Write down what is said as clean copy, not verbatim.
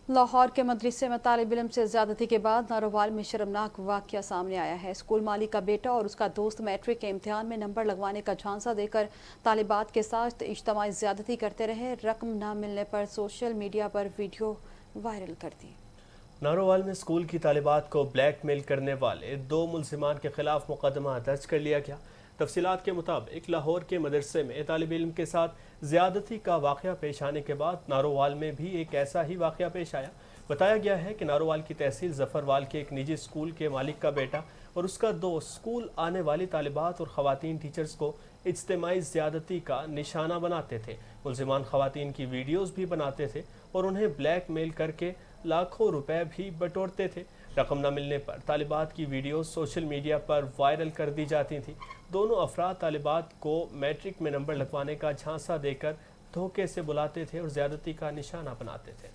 لاہور کے مدرسے میں طالب علم سے زیادتی کے بعد نارووال میں شرمناک واقعہ سامنے آیا ہے۔ اسکول مالک کا بیٹا اور اس کا دوست میٹرک کے امتحان میں نمبر لگوانے کا جھانسا دے کر طالبات کے ساتھ اجتماعی زیادتی کرتے رہے۔ رقم نہ ملنے پر سوشل میڈیا پر ویڈیو وائرل کر دی۔ نارووال میں اسکول کی طالبات کو بلیک میل کرنے والے 2 ملزمان کے خلاف مقدمہ درج کر لیا گیا۔ تفصیلات کے مطابق لاہور کے مدرسے میں طالب علم کے ساتھ زیادتی کا واقعہ پیش آنے کے بعد نارووال میں بھی ایک ایسا ہی واقعہ پیش آیا۔ بتایا گیا ہے کہ نارووال کی تحصیل ظفروال کے ایک نجی اسکول کے مالک کا بیٹا اور اس کا دوست اسکول آنے والی طالبات اور خواتین ٹیچرز کو اجتماعی زیادتی کا نشانہ بناتے تھے۔ ملزمان خواتین کی ویڈیوز بھی بناتے تھے اور انہیں بلیک میل کر کے لاکھوں روپے بھی بٹورتے تھے۔ رقم نہ ملنے پر طالبات کی ویڈیوز سوشل میڈیا پر وائرل کر دی جاتی تھیں۔ دونوں افراد طالبات کو میٹرک میں نمبر لگوانے کا جھانسا دے کر دھوکے سے بلاتے تھے اور زیادتی کا نشانہ بناتے تھے۔